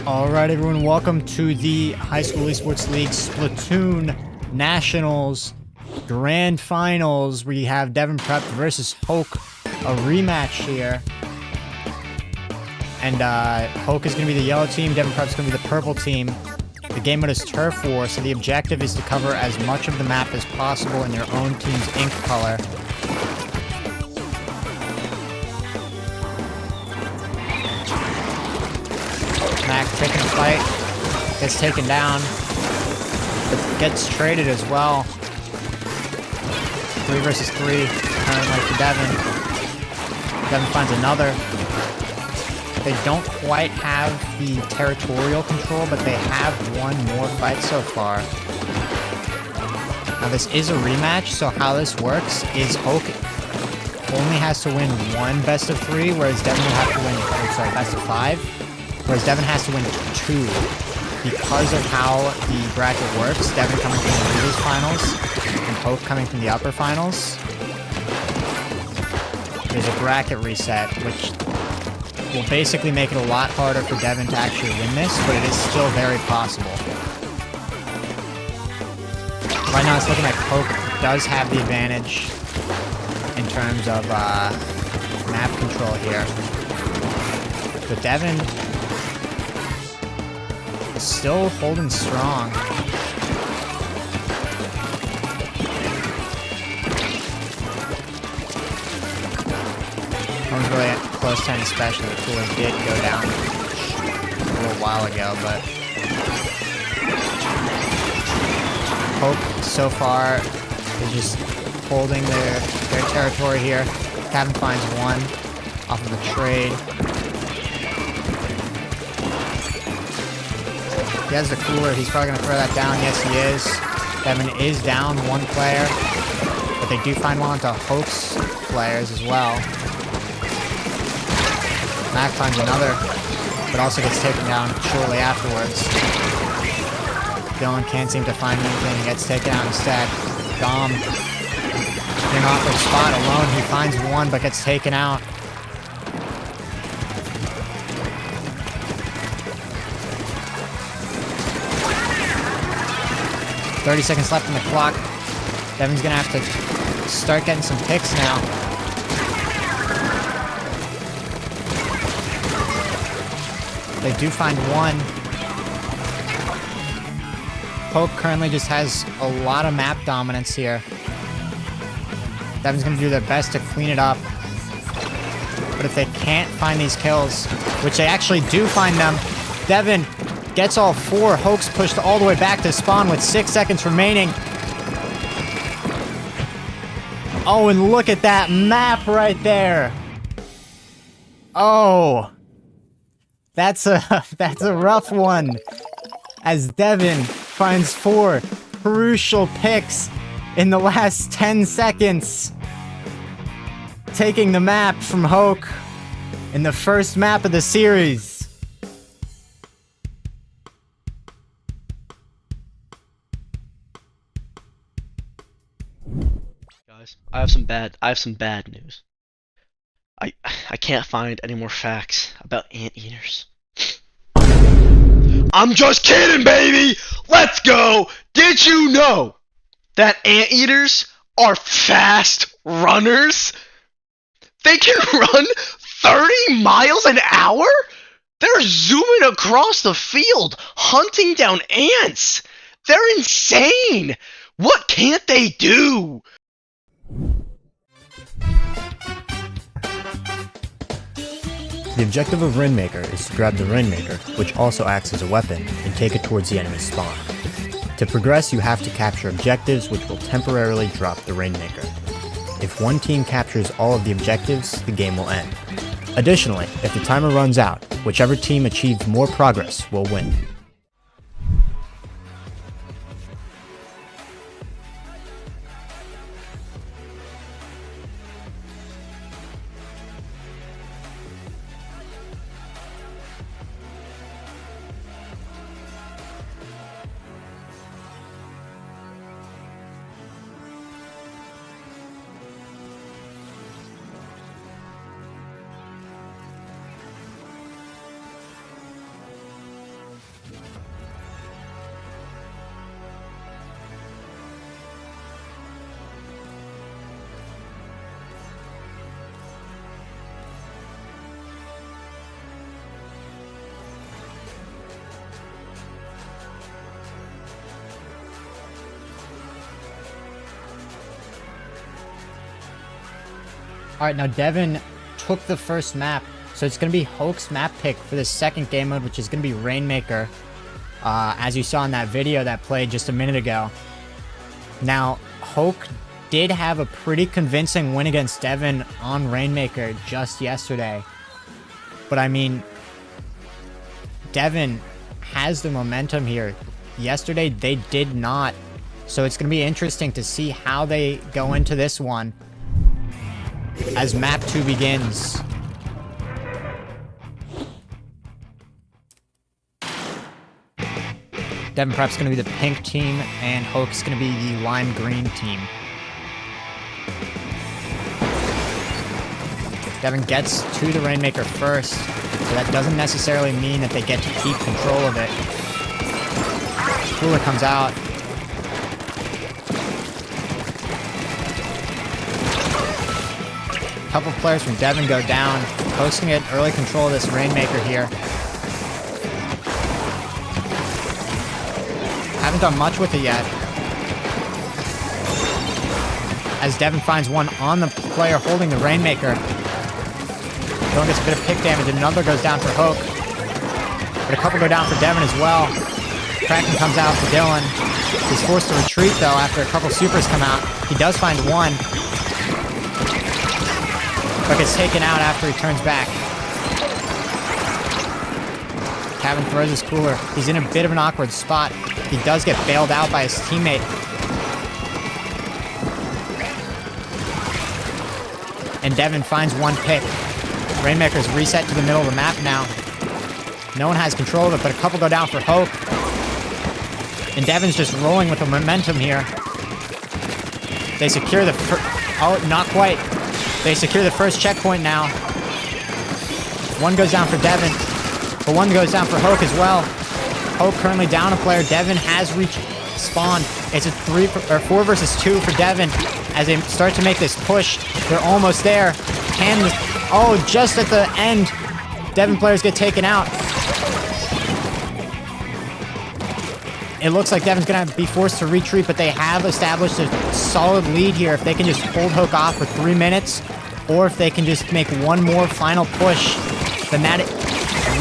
Alright everyone, welcome to the High School Esports League Splatoon Nationals Grand Finals. We have Devon Prep versus Hoke, a rematch here. And Hoke is going to be the yellow team, Devon Prep is going to be the purple team. The game mode is Turf War, so the objective is to cover as much of the map as possible in your own team's ink color. Mac taking a fight, gets taken down, but gets traded as well. 3 versus 3, currently for Devon. Devon finds another. They don't quite have the territorial control, but they have won more fights so far. Now this is a rematch, so how this works is Hoke only has to win 1 best of 3, whereas Devon will have to win, best of 5. Whereas Devon has to win 2 because of how the bracket works. Devon coming from the losers finals and Hoke coming from the upper finals. There's a bracket reset, which will basically make it a lot harder for Devon to actually win this, but it is still very possible. Right now it's looking like Hoke does have the advantage in terms of map control here. But Devon still holding strong. That was really close time, especially the cooler did go down a little while ago, but Hope so far is just holding their territory here. Devon finds 1 off of a trade. He has the cooler, he's probably going to throw that down. Yes, he is. Devon is down 1 player, but they do find 1 onto Hoke's players as well. Mac finds another, but also gets taken down shortly afterwards. Dylan can't seem to find anything, gets taken out instead. Dom in an awkward spot alone, he finds 1, but gets taken out. 30 seconds left on the clock. Devon's gonna have to start getting some picks now. They do find 1. Hoke currently just has a lot of map dominance here. Devon's gonna do their best to clean it up. But if they can't find these kills, which they actually do find them, Devon gets all 4. Hoke's pushed all the way back to spawn with 6 seconds remaining. Oh, and look at that map right there. Oh, that's a rough one. As Devon finds 4 crucial picks in the last 10 seconds, taking the map from Hoke in the first map of the series. Guys, I have some bad news. I can't find any more facts about anteaters. I'm just kidding, baby! Let's go! Did you know that anteaters are fast runners? They can run 30 miles an hour? They're zooming across the field, hunting down ants. They're insane! What can't they do? The objective of Rainmaker is to grab the Rainmaker, which also acts as a weapon, and take it towards the enemy's spawn. To progress, you have to capture objectives which will temporarily drop the Rainmaker. If one team captures all of the objectives, the game will end. Additionally, if the timer runs out, whichever team achieves more progress will win. Alright, now Devin took the first map, so it's going to be Hoke's map pick for the second game mode, which is going to be Rainmaker, as you saw in that video that played just a minute ago. Now, Hoke did have a pretty convincing win against Devin on Rainmaker just yesterday. But I mean, Devin has the momentum here. Yesterday, they did not. So it's going to be interesting to see how they go into this one as map 2 begins. Devin Prep's going to be the pink team, and Hoke's going to be the lime green team. Devin gets to the Rainmaker first, so that doesn't necessarily mean that they get to keep control of it. Cooler comes out. A couple players from Devin go down. Hoke's gonna get early control of this Rainmaker here. Haven't done much with it yet. As Devin finds one on the player holding the Rainmaker. Dylan gets a bit of pick damage, and another goes down for Hoke. But a couple go down for Devin as well. Kraken comes out for Dylan. He's forced to retreat, though, after a couple supers come out. He does find one, but gets taken out after he turns back. Kevin throws his cooler. He's in a bit of an awkward spot. He does get bailed out by his teammate. And Devin finds one pick. Rainmaker's reset to the middle of the map now. No one has control of it, but a couple go down for Hoke. And Devin's just rolling with the momentum here. They secure the oh, not quite. They secure the first checkpoint now. One goes down for Devin, but one goes down for Hoke as well. Hoke currently down a player. Devin has reached spawn. It's a 4 versus 2 for Devin as they start to make this push. They're almost there. Oh, just at the end, Devin players get taken out. It looks like Devin's gonna be forced to retreat, but they have established a solid lead here. If they can just hold Hoke off for 3 minutes, or if they can just make one more final push, then that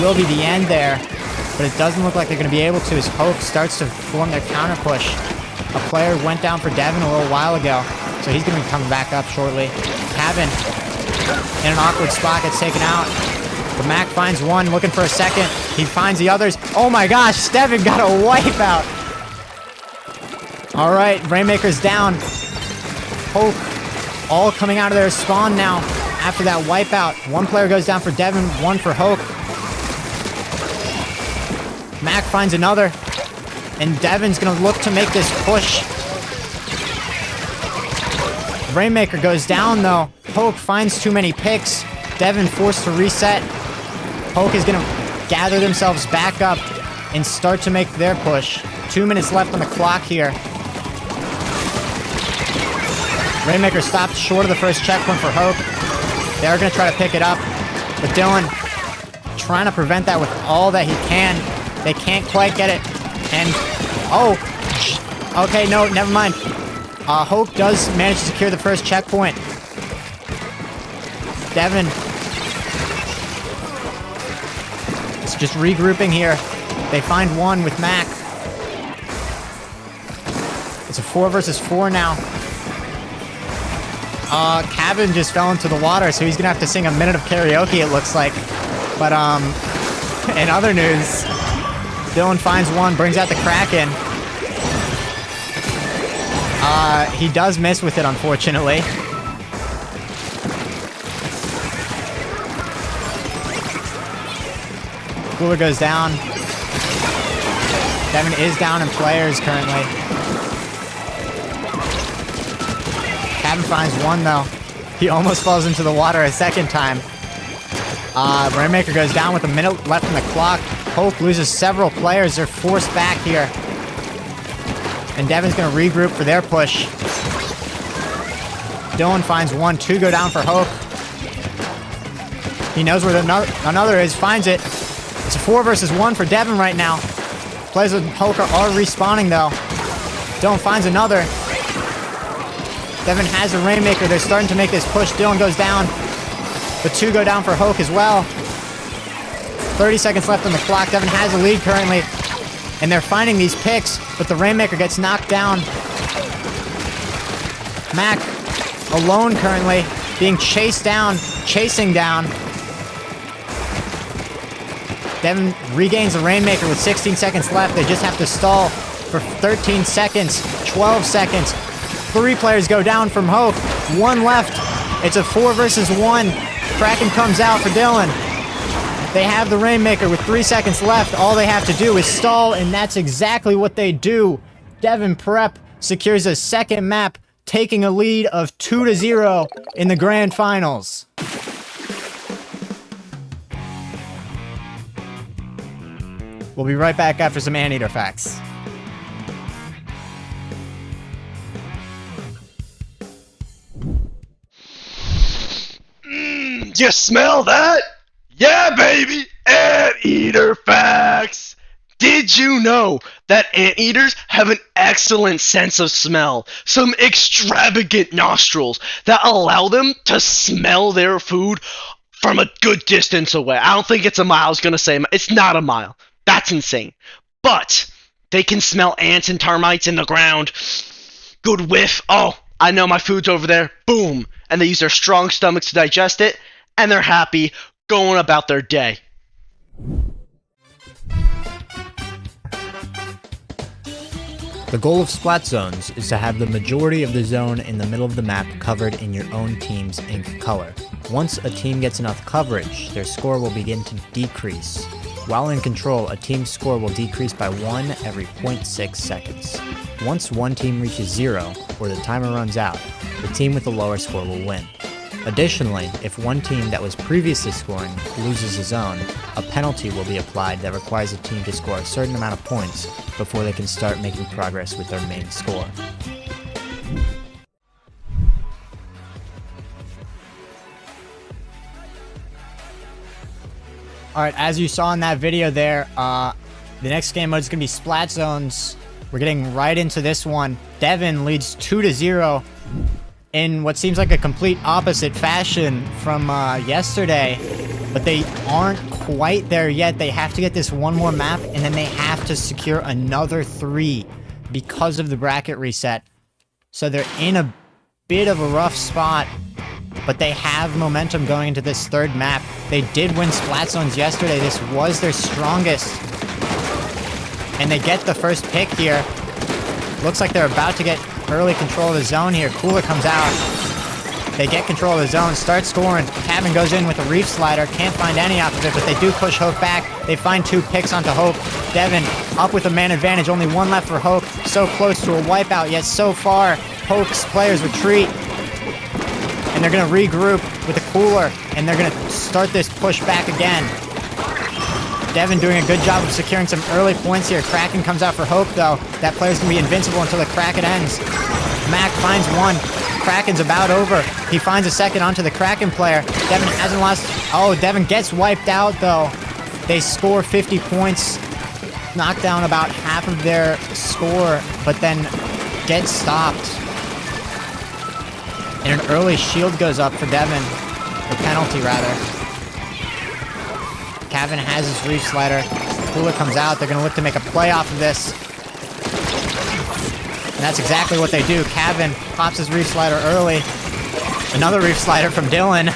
will be the end there. But it doesn't look like they're gonna be able to as Hoke starts to form their counter push. A player went down for Devin a little while ago, so he's gonna be coming back up shortly. Kevin, in an awkward spot, gets taken out. The Mac finds one, looking for a second. He finds the others. Oh my gosh, Devin got a wipeout. All right, Rainmaker's down. Hoke, all coming out of their spawn now after that wipeout. One player goes down for Devin, one for Hoke. Mac finds another, and Devin's gonna look to make this push. Rainmaker goes down though. Hoke finds too many picks. Devin forced to reset. Hoke is gonna gather themselves back up and start to make their push. 2 minutes left on the clock here. Rainmaker stopped short of the first checkpoint for Hoke. They're gonna try to pick it up, but Dylan trying to prevent that with all that he can. They can't quite get it, and oh, okay, no, never mind. Hoke does manage to secure the first checkpoint. Devin is just regrouping here. They find one with Mac. It's a 4 versus 4 now. Kevin just fell into the water, so he's gonna have to sing a minute of karaoke, it looks like. But, in other news, Dylan finds one, brings out the Kraken. He does miss with it, unfortunately. Cooler goes down. Devin is down in players currently. Kevin finds one though. He almost falls into the water a second time. Rainmaker goes down with a minute left on the clock. Hoke loses several players. They're forced back here. And Devin's going to regroup for their push. Dylan finds one. 2 go down for Hoke. He knows where another is. Finds it. It's a 4 versus 1 for Devin right now. Players with Hoke are respawning though. Dylan finds another. Devin has a Rainmaker. They're starting to make this push. Dylan goes down. The 2 go down for Hoke as well. 30 seconds left on the clock. Devin has a lead currently. And they're finding these picks, but the Rainmaker gets knocked down. Mac alone currently, being chasing down. Devin regains the Rainmaker with 16 seconds left. They just have to stall for 13 seconds, 12 seconds. 3 players go down from Hoke. 1 left. It's a 4 versus 1. Kraken comes out for Dylan. They have the Rainmaker with 3 seconds left. All they have to do is stall, and that's exactly what they do. Devin Prep secures a second map, taking a lead of 2-0 in the grand finals. We'll be right back after some Anteater facts. You smell that? Yeah, baby! Anteater facts! Did you know that anteaters have an excellent sense of smell? Some extravagant nostrils that allow them to smell their food from a good distance away. I don't think it's a mile. I was going to say it's not a mile. That's insane. But they can smell ants and termites in the ground. Good whiff. Oh, I know my food's over there. Boom. And they use their strong stomachs to digest it. And they're happy going about their day. The goal of Splat Zones is to have the majority of the zone in the middle of the map covered in your own team's ink color. Once a team gets enough coverage, their score will begin to decrease. While in control, a team's score will decrease by 1 every 0.6 seconds. Once one team reaches 0, or the timer runs out, the team with the lower score will win. Additionally, if one team that was previously scoring loses a zone, a penalty will be applied that requires a team to score a certain amount of points before they can start making progress with their main score. Alright, as you saw in that video there, the next game mode is going to be Splat Zones. We're getting right into this one. Devin leads 2-0 in what seems like a complete opposite fashion from yesterday. But they aren't quite there yet. They have to get this one more map, and then they have to secure another 3 because of the bracket reset. So they're in a bit of a rough spot. But they have momentum going into this third map. They did win Splat Zones yesterday. This was their strongest. And they get the first pick here. Looks like they're about to get early control of the zone here. Cooler comes out. They get control of the zone, start scoring. Cabin goes in with a reef slider. Can't find any off of it, but they do push Hoke back. They find 2 picks onto Hoke. Devin up with a man advantage. Only 1 left for Hoke. So close to a wipeout, yet so far, Hoke's players retreat. And they're going to regroup with a cooler, and they're going to start this push back again. Devin doing a good job of securing some early points here. Kraken comes out for Hoke, though. That player's going to be invincible until the Kraken ends. Mac finds 1. Kraken's about over. He finds a second onto the Kraken player. Devin hasn't lost. Oh, Devin gets wiped out, though. They score 50 points. Knock down about half of their score, but then get stopped. And an early shield goes up for Devin. Or penalty, rather. Kevin has his reef slider. Cooler comes out. They're going to look to make a play off of this. And that's exactly what they do. Kevin pops his reef slider early. Another reef slider from Dylan.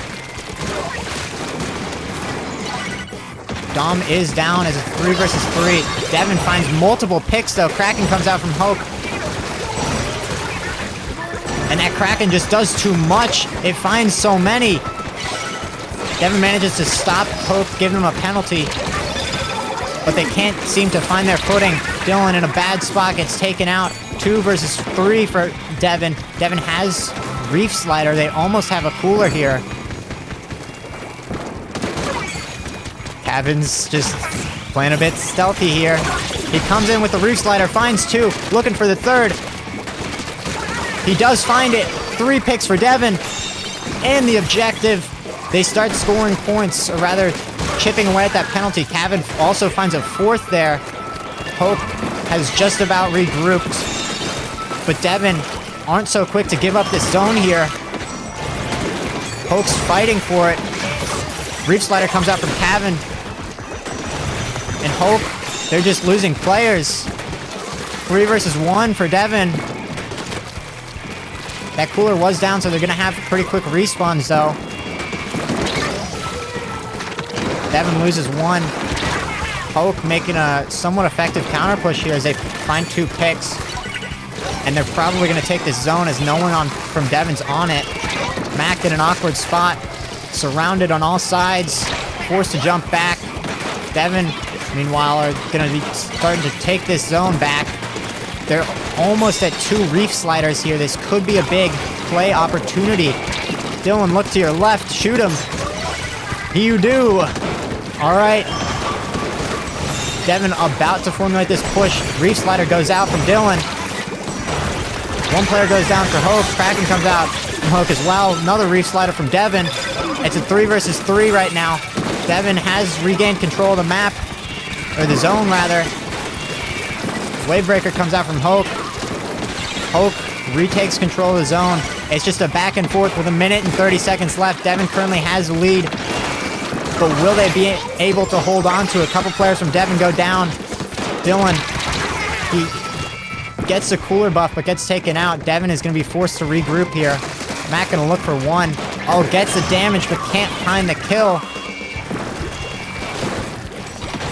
Dom is down as a 3 versus 3. Devin finds multiple picks, though. Kraken comes out from Hoke. And that Kraken just does too much. It finds so many. Devin manages to stop Hoke, giving him a penalty. But they can't seem to find their footing. Dylan in a bad spot gets taken out. 2 versus 3 for Devin. Devin has reef slider. They almost have a cooler here. Kevin's just playing a bit stealthy here. He comes in with the reef slider, finds 2, looking for the 3rd. He does find it. 3 picks for Devin. And the objective. They start scoring points, or rather chipping away at that penalty. Kevin also finds a 4th there. Hoke has just about regrouped. But Devin aren't so quick to give up this zone here. Hoke's fighting for it. Reef Slider comes out from Kevin. And Hoke, they're just losing players. 3 versus 1 for Devin. That cooler was down, so they're gonna have pretty quick respawns though. Devin loses 1. Hoke making a somewhat effective counter push here as they find 2 picks. And they're probably gonna take this zone as no one from Devin's on it. Mac in an awkward spot, surrounded on all sides, forced to jump back. Devin, meanwhile, are gonna be starting to take this zone back. They're almost at 2 Reef Sliders here. This could be a big play opportunity. Dylan, look to your left, shoot him. You do. All right. Devin about to formulate this push. Reef Slider goes out from Dylan. 1 player goes down for Hoke. Kraken comes out from Hoke as well. Another Reef Slider from Devin. It's a 3 versus 3 right now. Devin has regained control of the map, or the zone rather. Wavebreaker comes out from Hoke. Hoke retakes control of the zone. It's just a back and forth with 1 minute and 30 seconds left. Devin currently has the lead. But will they be able to hold on to? A couple players from Devin go down. Dylan, he gets the cooler buff but gets taken out. Devin is going to be forced to regroup here. Matt going to look for 1. Oh, gets the damage but can't find the kill.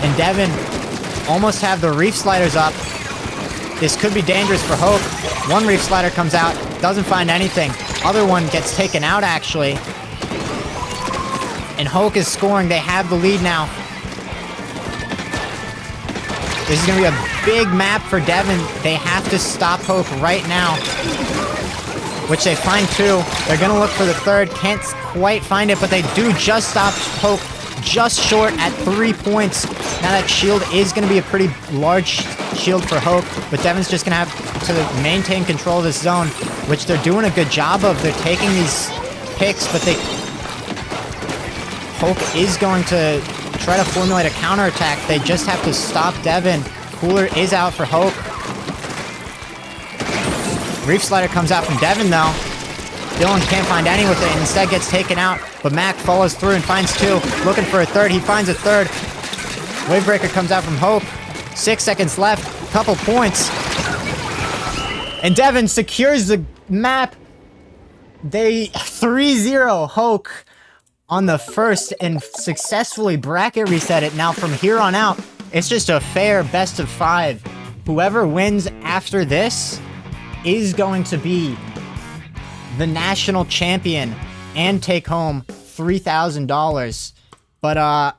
And Devin almost have the Reef Sliders up. This could be dangerous for Hoke. 1 Reef Slider comes out, doesn't find anything. Other one gets taken out actually. And Hoke is scoring. They have the lead now. This is going to be a big map for Devin. They have to stop Hoke right now. Which they find 2. They're going to look for the 3rd. Can't quite find it, but they do just stop Hoke just short at 3 points. Now that shield is going to be a pretty large shield for Hoke, but Devin's just going to have to maintain control of this zone, which they're doing a good job of. They're taking these picks, but Hoke is going to try to formulate a counterattack. They just have to stop Devin. Cooler is out for Hoke. Reef Slider comes out from Devin though. Dylan can't find any with it and instead gets taken out, but Mac follows through and finds 2. Looking for a 3rd, he finds a 3rd. Wavebreaker comes out from Hoke. 6 seconds left, couple points. And Devin secures the map. They 3-0 Hoke on the first and successfully bracket reset it. Now from here on out, it's just a fair best of 5. Whoever wins after this is going to be the national champion and take home $3,000. But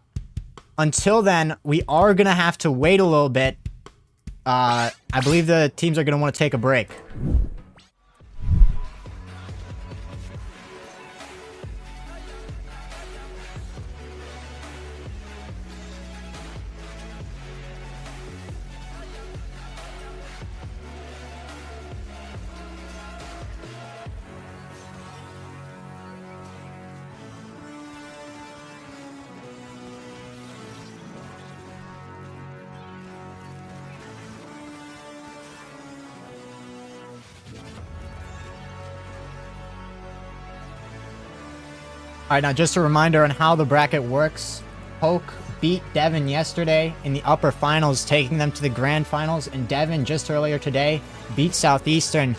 until then, we are gonna have to wait a little bit. I believe the teams are gonna want to take a break. Alright, now just a reminder on how the bracket works. Hoke beat Devin yesterday in the upper finals, taking them to the grand finals, and Devin just earlier today beat Southeastern.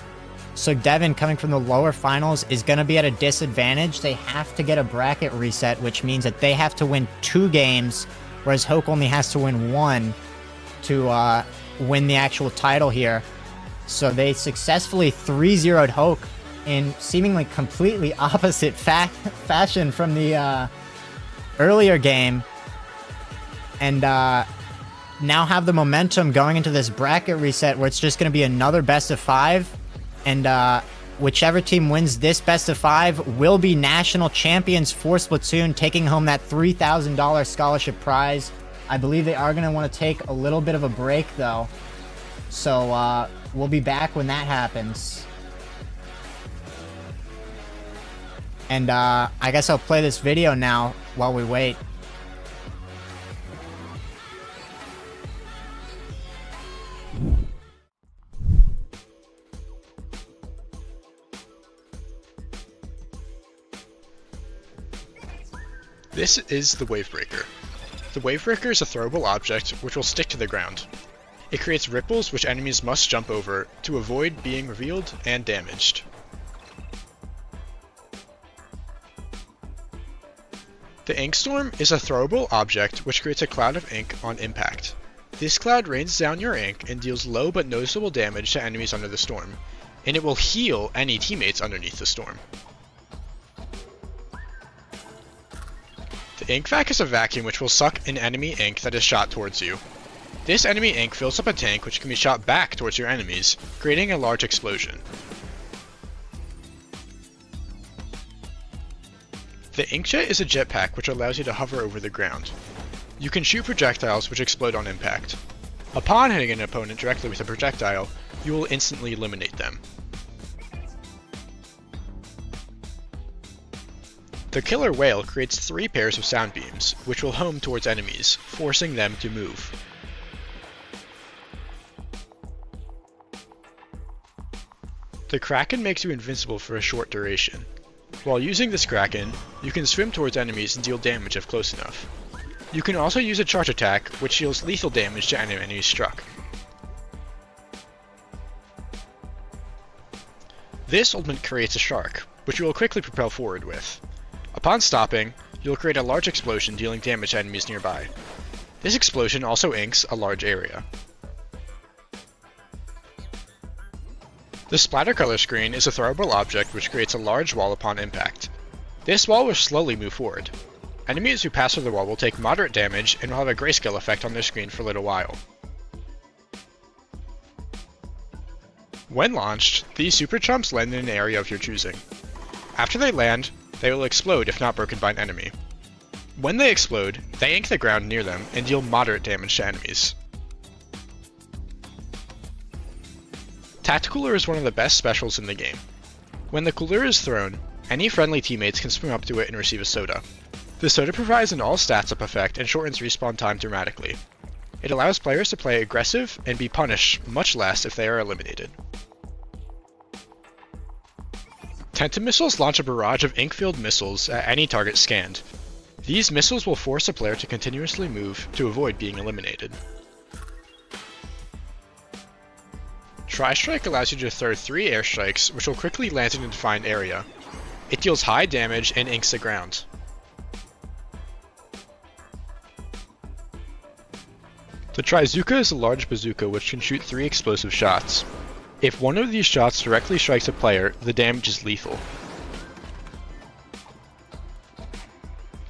So Devin, coming from the lower finals, is going to be at a disadvantage. They have to get a bracket reset, which means that they have to win 2 games, whereas Hoke only has to win 1 to win the actual title here. So they successfully 3-0'd Hoke in seemingly completely opposite fashion from the earlier game, and now have the momentum going into this bracket reset where it's just going to be another best of 5, and whichever team wins this best of 5 will be national champions for Splatoon, taking home that $3,000 scholarship prize. I believe they are going to want to take a little bit of a break though, so we'll be back when that happens. And I guess I'll play this video now while we wait. This is the Wavebreaker. The Wavebreaker is a throwable object which will stick to the ground. It creates ripples which enemies must jump over to avoid being revealed and damaged. The Inkstorm is a throwable object which creates a cloud of ink on impact. This cloud rains down your ink and deals low but noticeable damage to enemies under the storm, and it will heal any teammates underneath the storm. The Ink Vac is a vacuum which will suck an enemy ink that is shot towards you. This enemy ink fills up a tank which can be shot back towards your enemies, creating a large explosion. The Inkjet is a jetpack which allows you to hover over the ground. You can shoot projectiles which explode on impact. Upon hitting an opponent directly with a projectile, you will instantly eliminate them. The Killer Whale creates 3 pairs of sound beams, which will home towards enemies, forcing them to move. The Kraken makes you invincible for a short duration. While using this Kraken, you can swim towards enemies and deal damage if close enough. You can also use a charge attack, which deals lethal damage to any enemies struck. This ultimate creates a shark, which you will quickly propel forward with. Upon stopping, you will create a large explosion dealing damage to enemies nearby. This explosion also inks a large area. The Splatter Color Screen is a throwable object which creates a large wall upon impact. This wall will slowly move forward. Enemies who pass through the wall will take moderate damage and will have a grayscale effect on their screen for a little while. When launched, these super chumps land in an area of your choosing. After they land, they will explode if not broken by an enemy. When they explode, they ink the ground near them and deal moderate damage to enemies. Tacticooler is one of the best specials in the game. When the cooler is thrown, any friendly teammates can swim up to it and receive a soda. The soda provides an all stats up effect and shortens respawn time dramatically. It allows players to play aggressive and be punished much less if they are eliminated. Tentamissiles launch a barrage of ink-filled missiles at any target scanned. These missiles will force a player to continuously move to avoid being eliminated. Tri-Strike allows you to throw 3 airstrikes which will quickly land in a defined area. It deals high damage and inks the ground. The Trizooka is a large bazooka which can shoot 3 explosive shots. If one of these shots directly strikes a player, the damage is lethal.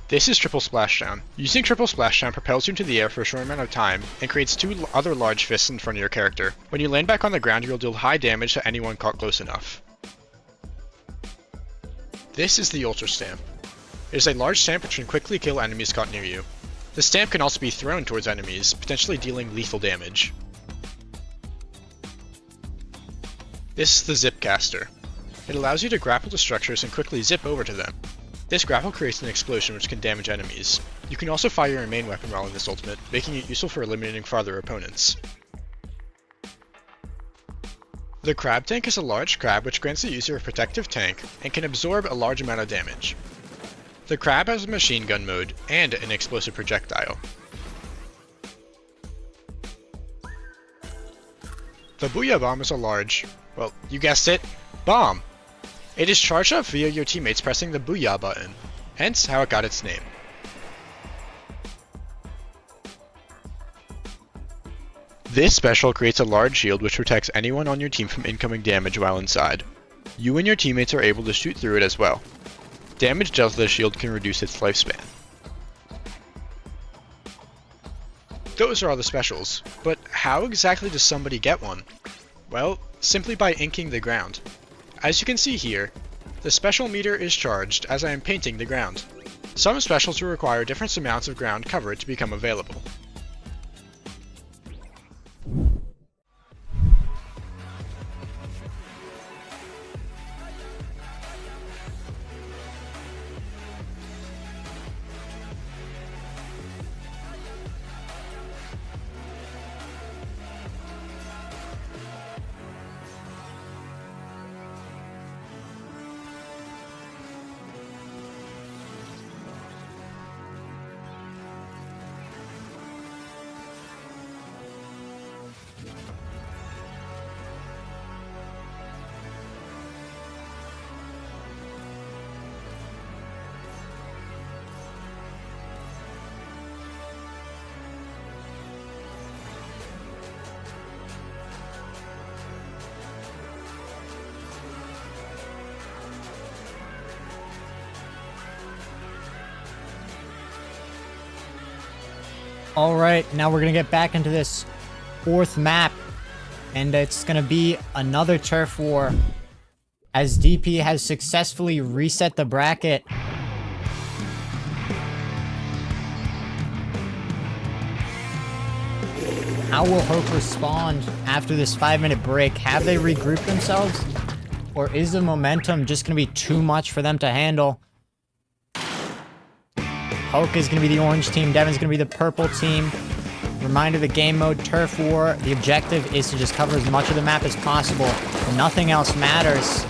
This is Triple Splashdown. Using Triple Splashdown propels you into the air for a short amount of time and creates 2 other large fists in front of your character. When you land back on the ground, you will deal high damage to anyone caught close enough. This is the Ultra Stamp. It is a large stamp which can quickly kill enemies caught near you. The stamp can also be thrown towards enemies, potentially dealing lethal damage. This is the Zipcaster. It allows you to grapple to structures and quickly zip over to them. This grapple creates an explosion which can damage enemies. You can also fire your main weapon while in this ultimate, making it useful for eliminating farther opponents. The Crab Tank is a large crab which grants the user a protective tank and can absorb a large amount of damage. The crab has a machine gun mode and an explosive projectile. The Booyah Bomb is a large, well, you guessed it, bomb. It is charged up via your teammates pressing the Booyah button, hence how it got its name. This special creates a large shield which protects anyone on your team from incoming damage while inside. You and your teammates are able to shoot through it as well. Damage dealt to the shield can reduce its lifespan. Those are all the specials, but how exactly does somebody get one? Well, simply by inking the ground. As you can see here, the special meter is charged as I am painting the ground. Some specials will require different amounts of ground covered to become available. All right, now we're going to get back into this fourth map, and it's going to be another turf war as DP has successfully reset the bracket. How will Hoke respond after this 5-minute break? Have they regrouped themselves? Or is the momentum just going to be too much for them to handle? Hoke is going to be the orange team. Devin's going to be the purple team. Reminder, the game mode, Turf War. The objective is to just cover as much of the map as possible. Nothing else matters.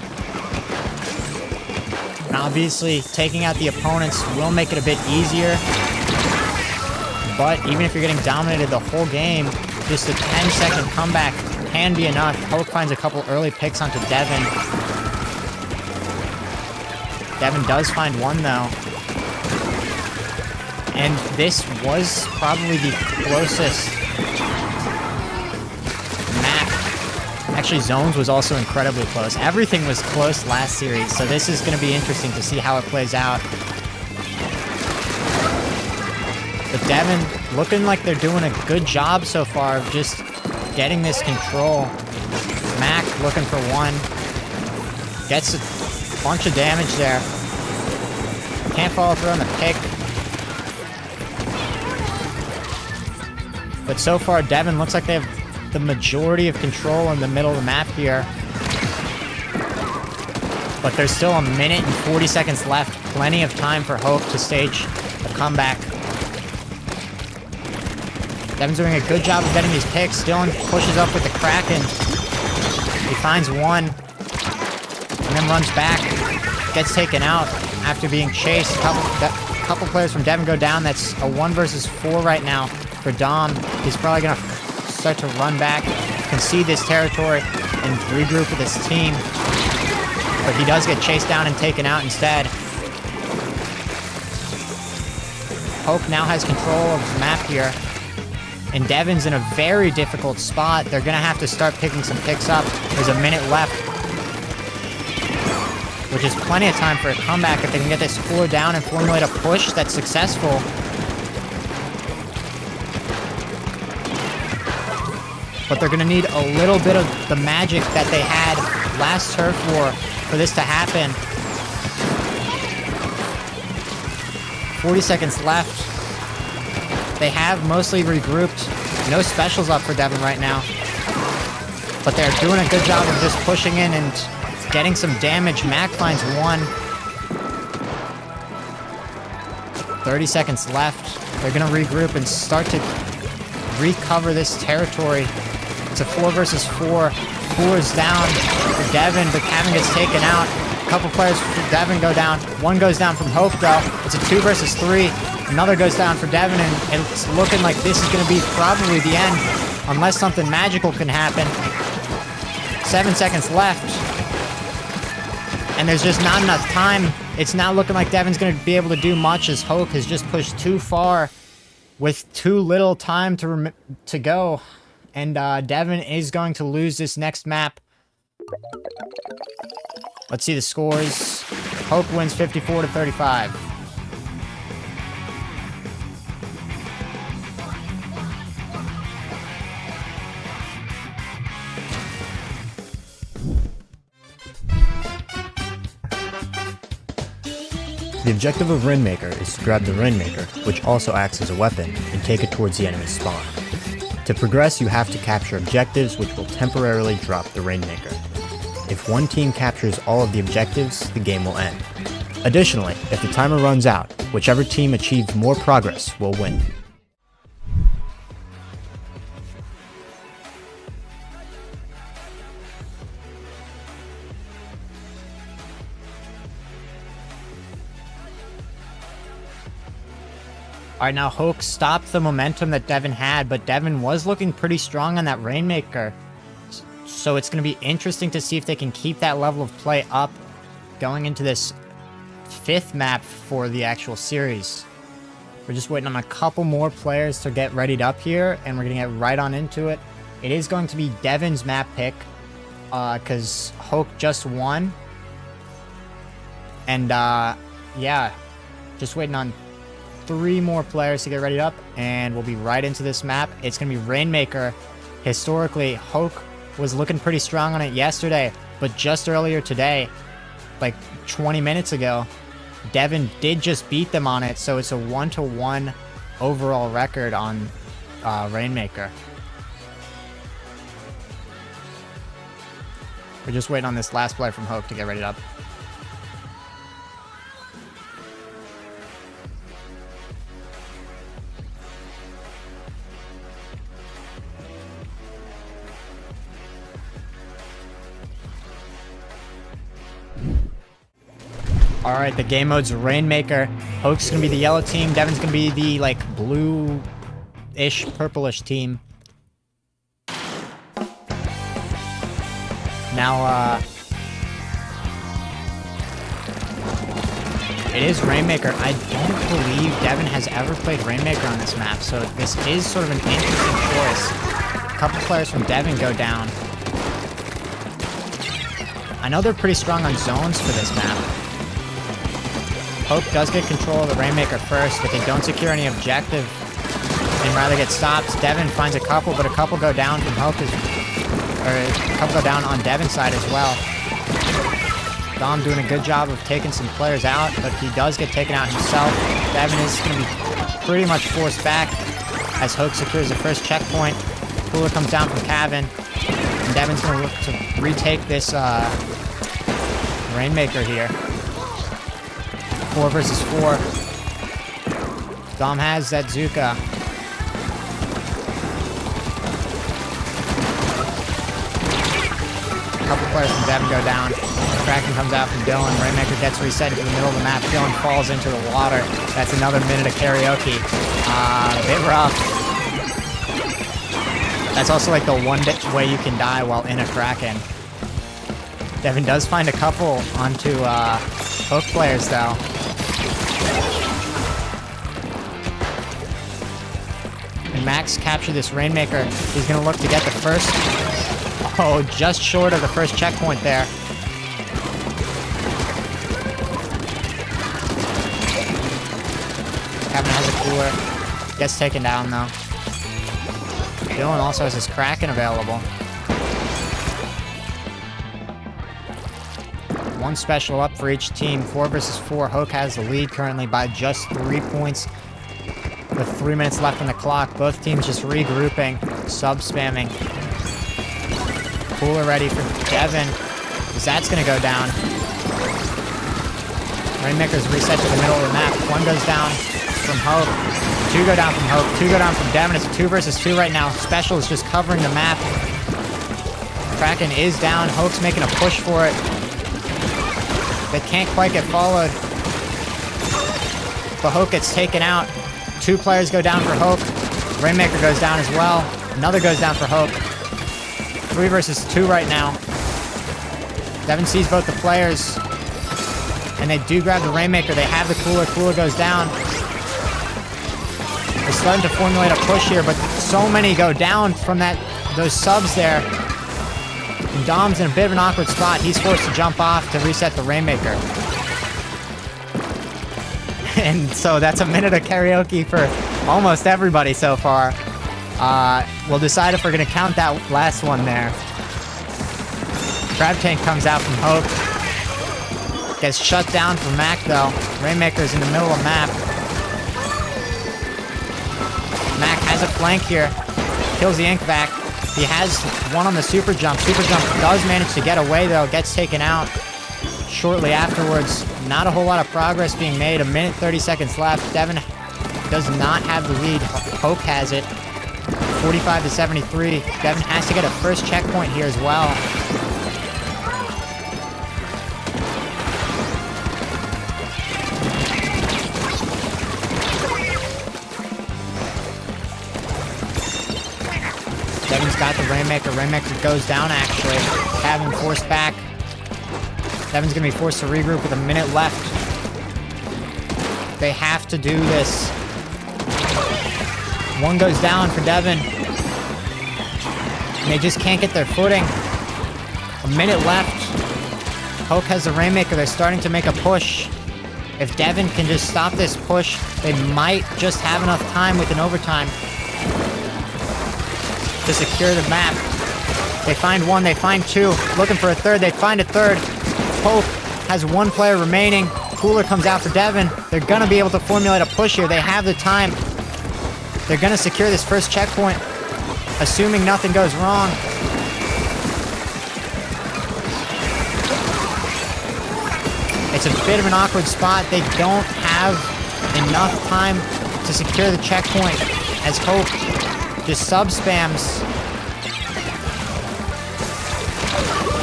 And obviously, taking out the opponents will make it a bit easier. But even if you're getting dominated the whole game, just a 10-second comeback can be enough. Hoke finds a couple early picks onto Devin. Devin does find one, though. And this was probably the closest map. Actually, Zones was also incredibly close. Everything was close last series, so this is going to be interesting to see how it plays out. But Devin looking like they're doing a good job so far of just getting this control. Mac looking for one. Gets a bunch of damage there. Can't follow through on the pick. But so far, Devin looks like they have the majority of control in the middle of the map here. But there's still a minute and 40 seconds left. Plenty of time for Hoke to stage a comeback. Devin's doing a good job of getting these picks. Dylan pushes up with the Kraken. He finds one. And then runs back. Gets taken out after being chased. A couple players from Devin go down. That's a 1 versus 4 right now for Dom. He's probably going to start to run back, concede this territory, and regroup with his team. But he does get chased down and taken out instead. Hoke now has control of the map here. And Devin's in a very difficult spot. They're going to have to start picking some picks up. There's a minute left, which is plenty of time for a comeback if they can get this score down and formulate a push that's successful. But they're going to need a little bit of the magic that they had last Turf War for this to happen. 40 seconds left. They have mostly regrouped. No specials up for Devin right now. But they're doing a good job of just pushing in and getting some damage. Mac finds one. 30 seconds left. They're going to regroup and start to recover this territory. It's a 4 versus 4. 4 is down for Devin, but Kevin gets taken out. A couple players for Devin go down. One goes down from Hoke, though. It's a 2 versus 3. Another goes down for Devin, and it's looking like this is going to be probably the end, unless something magical can happen. 7 seconds left. And there's just not enough time. It's not looking like Devin's going to be able to do much, as Hoke has just pushed too far with too little time to go. And Devin is going to lose this next map. Let's see the scores. Hoke wins 54-35. The objective of Rainmaker is to grab the Rainmaker, which also acts as a weapon, and take it towards the enemy spawn. To progress, you have to capture objectives which will temporarily drop the Rainmaker. If one team captures all of the objectives, the game will end. Additionally, if the timer runs out, whichever team achieves more progress will win. Alright, now Hoke stopped the momentum that Devin had, but Devin was looking pretty strong on that Rainmaker. So it's going to be interesting to see if they can keep that level of play up going into this 5th map for the actual series. We're just waiting on a couple more players to get readied up here, and we're going to get right on into it. It is going to be Devin's map pick, because Hoke just won. And, yeah, just waiting on 3 more players to get ready up, and we'll be right into this map. It's going to be Rainmaker. Historically, Hoke was looking pretty strong on it yesterday, but just earlier today, like 20 minutes ago, Devin did just beat them on it, so it's a 1-1 overall record on Rainmaker. We're just waiting on this last player from Hoke to get ready up. Alright, the game mode's Rainmaker. Hoke's gonna be the yellow team. Devin's gonna be the, like, blue-ish, purplish team. Now, it is Rainmaker. I don't believe Devin has ever played Rainmaker on this map, so this is sort of an interesting choice. A couple players from Devin go down. I know they're pretty strong on zones for this map. Hoke does get control of the Rainmaker first, but they don't secure any objective and rather get stopped. Devin finds a couple, but a couple go down from Hoke, or a couple go down on Devin's side as well. Dom doing a good job of taking some players out, but he does get taken out himself. Devin is going to be pretty much forced back as Hoke secures the first checkpoint. Cooler comes down from Cabin, and Devin's going to look to retake this Rainmaker here. 4 versus 4. Dom has that Zuka. A couple players from Devin go down. Kraken comes out from Dylan. Rainmaker gets reset into the middle of the map. Dylan falls into the water. That's another minute of karaoke. A bit rough. That's also like the one way you can die while in a Kraken. Devin does find a couple onto Hoke players though. And Max captured this Rainmaker. He's going to look to get the first. Oh, just short of the first checkpoint there. Kevin has a cooler. Gets taken down though. Dylan also has his Kraken available. One special up for each team. 4 versus 4. Hoke has the lead currently by just 3 points. With 3 minutes left on the clock. Both teams just regrouping, sub-spamming. Cooler ready for Devin. That's going to go down. Rainmaker's reset to the middle of the map. 1 goes down from Hoke. 2 go down from Hoke. 2 go down from Devin. It's a 2 versus 2 right now. Special is just covering the map. Kraken is down. Hoke's making a push for it. They can't quite get followed. But Hoke gets taken out. 2 players go down for Hoke. Rainmaker goes down as well. Another goes down for Hoke. 3 versus 2 right now. Devin sees both the players. And they do grab the Rainmaker. They have the cooler. Cooler goes down. They're starting to formulate a push here, but so many go down from those subs there. And Dom's in a bit of an awkward spot. He's forced to jump off to reset the Rainmaker. And so that's a minute of karaoke for almost everybody so far. We'll decide if we're going to count that last one there. Crab Tank comes out from Hoke. Gets shut down from Mac though. Rainmaker's in the middle of the map. Mac has a flank here. Kills the Ink back. He has one on the super jump. Super jump does manage to get away though. Gets taken out shortly afterwards. Not a whole lot of progress being made. 1 minute 30 seconds left. Devin does not have the lead. Hoke has it. 45 to 73. Devin has to get a first checkpoint here as well. Devin's got the Rainmaker. Rainmaker goes down actually. Having forced back. Devin's going to be forced to regroup with 1 minute left. They have to do this. 1 goes down for Devin. And they just can't get their footing. 1 minute left. Hoke has the Rainmaker. They're starting to make a push. If Devin can just stop this push, they might just have enough time with an overtime to secure the map. They find one, they find two, looking for a third, they find a third. Hoke has one player remaining. Cooler comes out for Devin. They're gonna be able to formulate a push here. They have the time. They're gonna secure this first checkpoint, assuming nothing goes wrong. It's a bit of an awkward spot. They don't have enough time to secure the checkpoint as Hoke just sub-spams.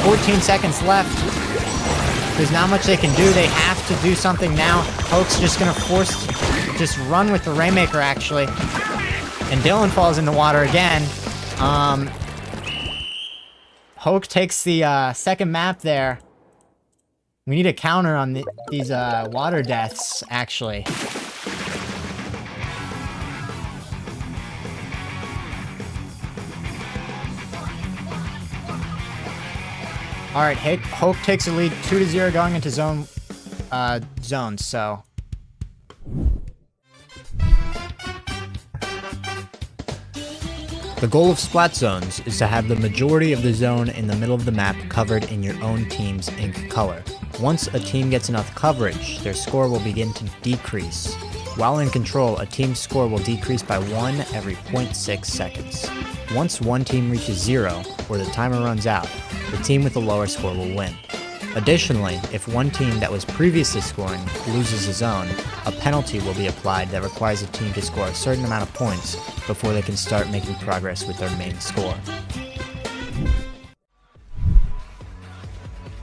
14 seconds left. There's not much they can do. They have to do something now. Hoke's just gonna just run with the Rainmaker, actually. And Dylan falls in the water again. Hoke takes the second map there. We need a counter on these water deaths, actually. All right, Hoke takes the lead 2-0 going into zones, so. The goal of Splat Zones is to have the majority of the zone in the middle of the map covered in your own team's ink color. Once a team gets enough coverage, their score will begin to decrease. While in control, a team's score will decrease by 1 every 0.6 seconds. Once one team reaches 0, or the timer runs out, the team with the lower score will win. Additionally, if one team that was previously scoring loses a zone, a penalty will be applied that requires a team to score a certain amount of points before they can start making progress with their main score.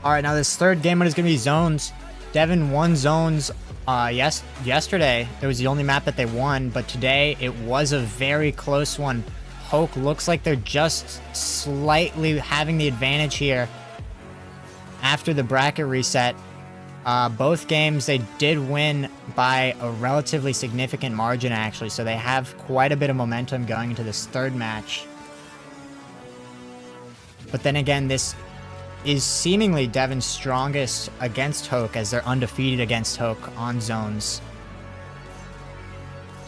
Alright, now this third game mode is going to be zones. Devin won zones yesterday. It was the only map that they won, but today it was a very close one. Hoke looks like they're just slightly having the advantage here after the bracket reset. Both games they did win by a relatively significant margin, actually, so they have quite a bit of momentum going into this third match. But then again, this is seemingly Devin's strongest against Hoke, as they're undefeated against Hoke on zones.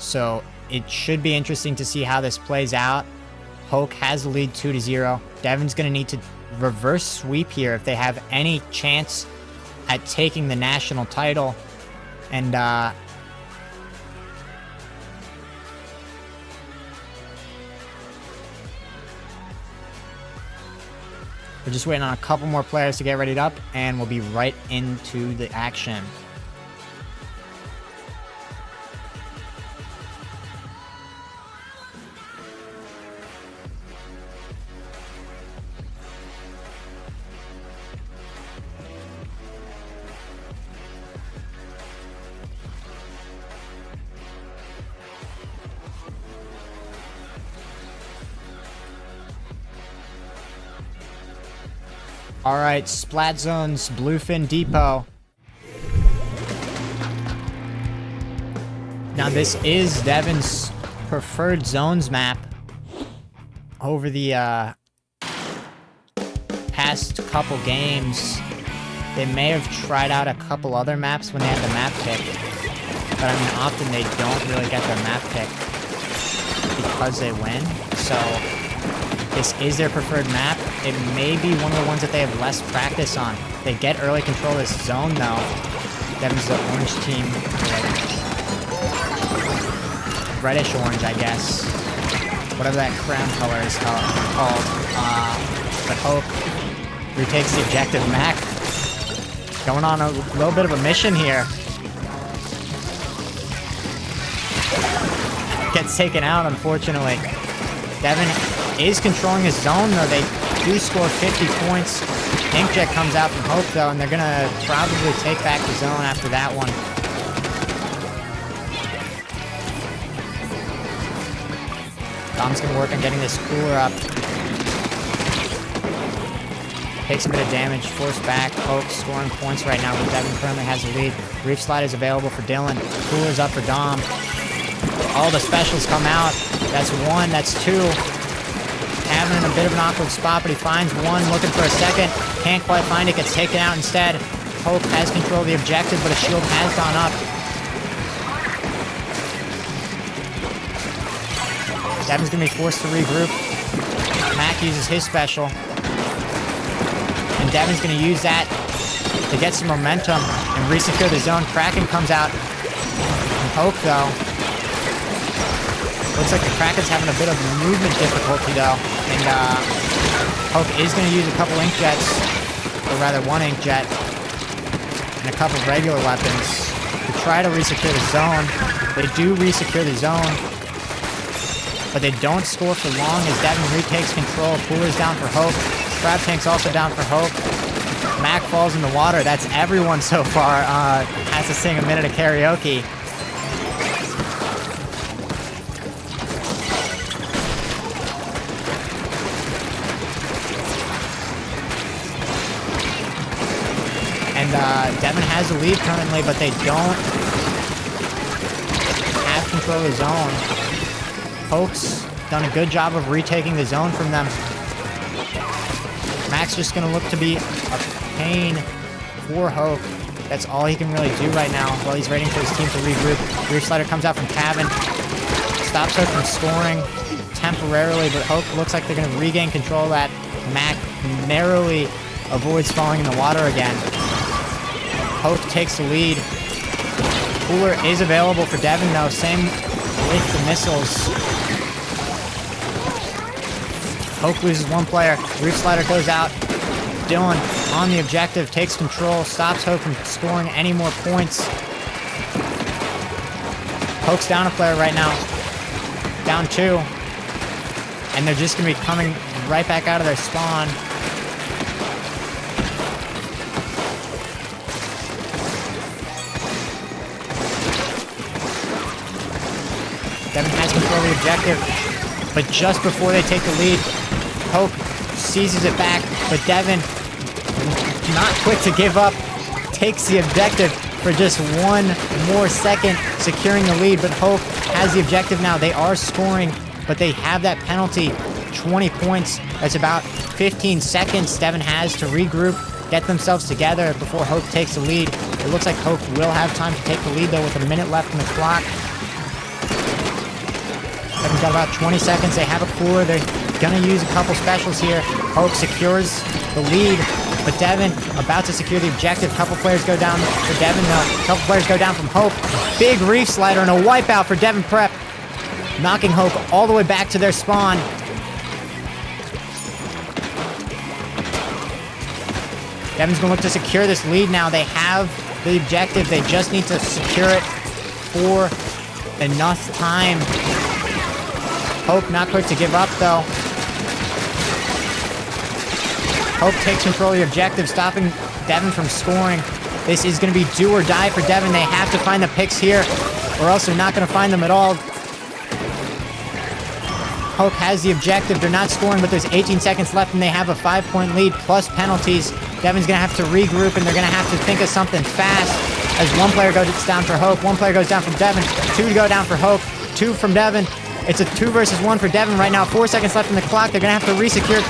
So it should be interesting to see how this plays out. Hoke has the lead 2-0. Devin's going to need to reverse sweep here if they have any chance at taking the national title. And we're just waiting on a couple more players to get readied up, and we'll be right into the action. Alright, Splat Zones, Bluefin Depot. Now this is Devin's preferred zones map over the past couple games. They may have tried out a couple other maps when they had the map pick, but I mean often they don't really get their map pick because they win, so this is their preferred map. It may be one of the ones that they have less practice on. They get early control of this zone, though. Devin's the orange team. Reddish-orange, I guess. Whatever that crown color is called. But Hoke retakes the objective map. Going on a little bit of a mission here. Gets taken out, unfortunately. Devin is controlling his zone, though. They do score 50 points. Inkjet comes out from Hoke, though, and they're going to probably take back the zone after that one. Dom's going to work on getting this cooler up. Takes a bit of damage, forced back. Hoke scoring points right now, but Devin currently has the lead. Reef Slide is available for Dylan. Cooler's up for Dom. All the specials come out. That's one, that's two. Having in a bit of an awkward spot, but he finds one, looking for a second. Can't quite find it, gets taken out instead. Hoke has control of the objective, but a shield has gone up. Devin's gonna be forced to regroup. Mac uses his special. And Devin's gonna use that to get some momentum and resecure the zone. Kraken comes out. And Hoke, though. Looks like the Kraken's having a bit of movement difficulty, though. And Hoke is gonna use a couple ink jets, or rather one ink jet, and a couple regular weapons to try to resecure the zone. They do resecure the zone, but they don't score for long as Devin retakes control. Cooler's down for Hoke. Crab Tank's also down for Hoke. Mac falls in the water. That's everyone so far. Has to sing a minute of karaoke. And Devin has the lead currently, but they don't have control of the zone. Hoke's done a good job of retaking the zone from them. Mac's just going to look to be a pain for Hoke. That's all he can really do right now while he's waiting for his team to regroup. Reef Slider comes out from cabin. Stops Hoke from scoring temporarily, but Hoke looks like they're going to regain control of that. Mac narrowly avoids falling in the water again. Hoke takes the lead. Cooler is available for Devin, though. Same with the missiles. Hoke loses one player. Reef Slider goes out. Dylan on the objective, takes control, stops Hoke from scoring any more points. Hoke's down a player right now. Down 2. And they're just going to be coming right back out of their spawn. Devin has control of the objective, but just before they take the lead, Hoke seizes it back, but Devin, not quick to give up, takes the objective for just one more second, securing the lead, but Hoke has the objective now. They are scoring, but they have that penalty, 20 points. That's about 15 seconds Devin has to regroup, get themselves together before Hoke takes the lead. It looks like Hoke will have time to take the lead, though, with a minute left on the clock. Devin's got about 20 seconds. They have a cooler. They're going to use a couple specials here. Hoke secures the lead, but Devin about to secure the objective. Couple players go down for Devin, though. Couple players go down from Hoke. Big Reef Slider and a wipeout for Devin Prep, knocking Hoke all the way back to their spawn. Devin's going to look to secure this lead now. They have the objective. They just need to secure it for enough time. Hoke not quick to give up, though. Hoke takes control of the objective, stopping Devin from scoring. This is going to be do or die for Devin. They have to find the picks here, or else they're not going to find them at all. Hoke has the objective. They're not scoring, but there's 18 seconds left, and they have a 5-point lead plus penalties. Devin's going to have to regroup, and they're going to have to think of something fast, as one player goes down for Hoke, one player goes down from Devin, 2 to go down for Hoke, 2 from Devin. It's a 2 versus 1 for Devin right now. 4 seconds left on the clock. They're going to have to resecure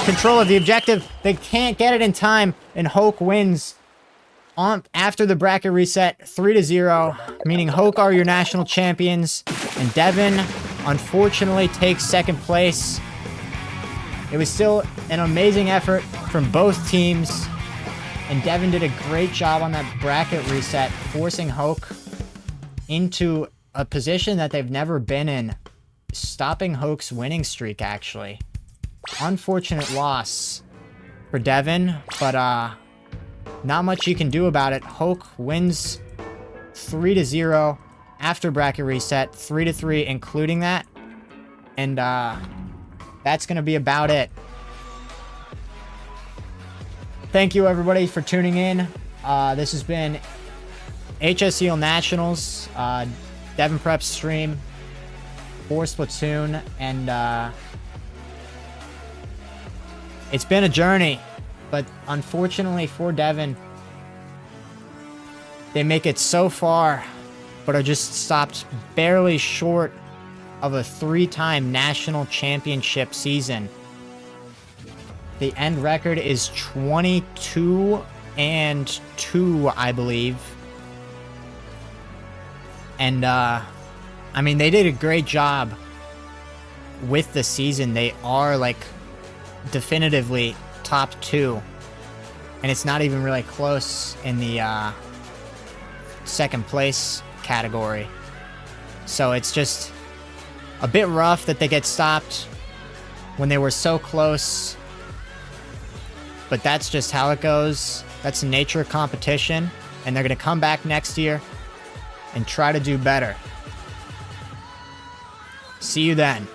control of the objective. They can't get it in time, and Hoke wins after the bracket reset, 3-0, meaning Hoke are your national champions, and Devin, unfortunately, takes second place. It was still an amazing effort from both teams, and Devin did a great job on that bracket reset, forcing Hoke into a position that they've never been in, stopping Hoke's winning streak, actually. Unfortunate loss for Devin, but not much you can do about it. Hoke wins 3-0 after bracket reset, 3-3 including that, and that's going to be about it. Thank you, everybody, for tuning in. This has been HSEL Nationals, Devin Prep's stream for Splatoon, and it's been a journey, but unfortunately for Devin, they make it so far, but are just stopped barely short of a 3-time national championship season. The end record is 22 2, I believe. And, I mean, they did a great job with the season. They are, like, definitively top 2. And it's not even really close in the, second place category. So it's just a bit rough that they get stopped when they were so close. But that's just how it goes. That's the nature of competition. And they're going to come back next year and try to do better. See you then.